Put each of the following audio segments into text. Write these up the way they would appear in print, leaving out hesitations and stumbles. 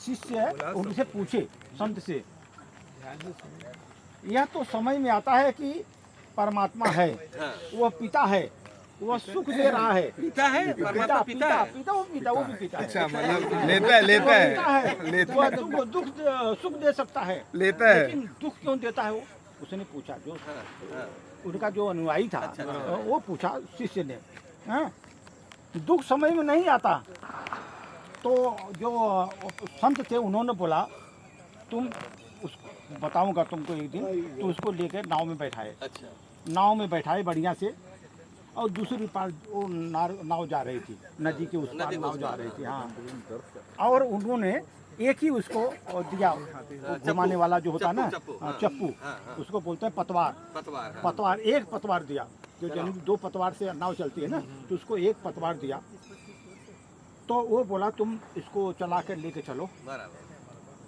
शिष्य उनसे पूछे संत से, यह तो समझ में आता है कि परमात्मा है, वह पिता है, वह सुख दे रहा है। पिता है, परमात्मा पिता है। वो भी पिता है। अच्छा, मतलब लेता है वह दुख सुख दे सकता है, लेता है। लेकिन दुख क्यों देता है वो? उसने पूछा, जो उनका जो अनुयायी था, वो पूछा शिष्य ने। हाँ? दुख समझ में नहीं आता तो जो संत थे उन्होंने बोला, तुम उस बताऊंगा तुमको एक दिन। तो उसको लेकर नाव में बैठाए। अच्छा, नाव में बैठाए बढ़िया से, और दूसरी पार वो नाव जा रही थी, नदी के उस पार नाव जा रही थी। हाँ, और उन्होंने एक ही उसको दिया, घुमाने वाला जो होता है ना, चप्पू, उसको बोलते हैं पतवार। पतवार, एक पतवार दिया, जो यानी दो पतवार से नाव चलती है ना, तो उसको एक पतवार दिया। तो वो बोला, तुम इसको चला कर लेके चलो।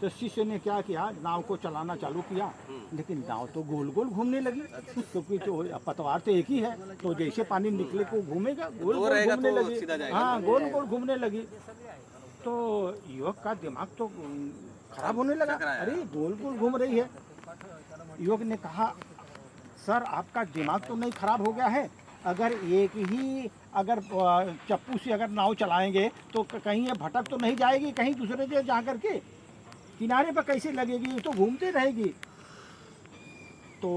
तो शिष्य ने क्या किया, नाव को चलाना चालू किया, लेकिन नाव तो गोल गोल घूमने लगी, क्योंकि तो पतवार तो एक ही है, तो जैसे पानी निकले को घूमेगा, गोल गोल घूमने लगी। हाँ, गोल गोल घूमने लगी। तो युवक का दिमाग तो खराब होने लगा, अरे गोल गोल घूम रही है। युवक ने कहा, सर आपका दिमाग तो नहीं खराब हो गया है? अगर एक ही अगर चप्पू से अगर नाव चलाएंगे तो कहीं ये भटक तो नहीं जाएगी कहीं दूसरे जगह जा करके, किनारे पर कैसे लगेगी, तो घूमते रहेगी। तो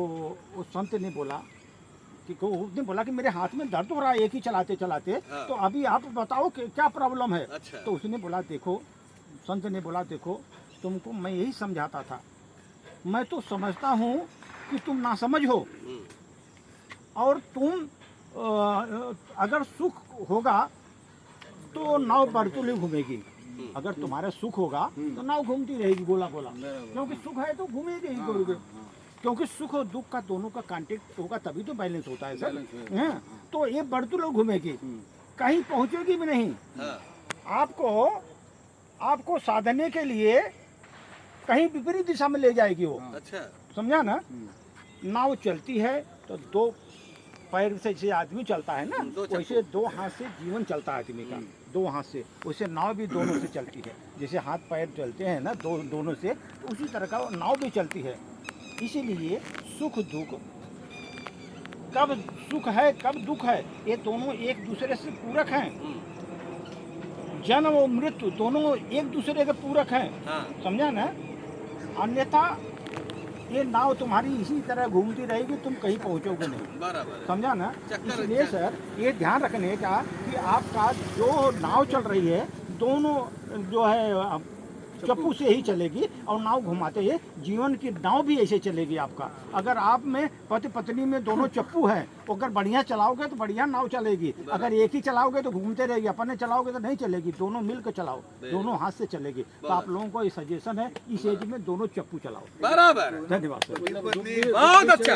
उस संत ने बोला उसने बोला कि मेरे हाथ में दर्द हो रहा है एक ही चलाते चलाते, तो अभी आप बताओ कि क्या प्रॉब्लम है। अच्छा। तो उसने बोला, देखो, संत ने बोला, देखो तुमको मैं यही समझाता था, मैं तो समझता हूँ कि तुम नासमझ हो, और तुम अगर सुख होगा तो नाव बरतुले घूमेगी, अगर तुम्हारा सुख होगा तो नाव घूमती रहेगी गोला गोला, क्योंकि सुख है तो घूमेगी ही गोल गोल, क्योंकि सुख और दुख का दोनों का कांटेक्ट होगा तभी तो बैलेंस होता है सर। हैं? तो ये बरतुले घूमेगी, कहीं पहुंचेगी भी नहीं। आपको साधने के लिए कहीं विपरीत दिशा में ले जाएगी वो। अच्छा, समझा ना? नाव चलती है तो दो पैर से जैसे आदमी चलता है ना, वैसे दो हाथ से जीवन चलता है आदमी का, दो हाथ से, वैसे नाव भी दोनों से चलती है। जैसे हाथ पैर चलते हैं ना दोनों से, तो उसी तरह का नाव भी चलती है। इसीलिए सुख दुख, कब सुख है कब दुख है, ये दोनों एक दूसरे से पूरक हैं। जन्म और मृत्यु दोनों एक दूसरे के पूरक हैं। समझा ना? अन्यथा ये नाव तुम्हारी इसी तरह घूमती रहेगी, तुम कहीं पहुंचोगे नहीं। समझा ना? इसलिए सर ये ध्यान रखने का कि आपका जो नाव चल रही है, दोनों जो है चप्पू से ही चलेगी, और नाव घुमाते ही जीवन की नाव भी ऐसे चलेगी आपका। अगर आप में पति पत्नी में दोनों चप्पू हैं, अगर बढ़िया चलाओगे तो बढ़िया नाव चलेगी, अगर एक ही चलाओगे तो घूमते रहेगी, अपने चलाओगे तो नहीं चलेगी, दोनों मिलकर चलाओ, दोनों हाथ से चलेगी। तो आप लोगों को ये सजेशन है, इस एज में दोनों चप्पू चलाओ। बराबर, धन्यवाद सर, बहुत अच्छा।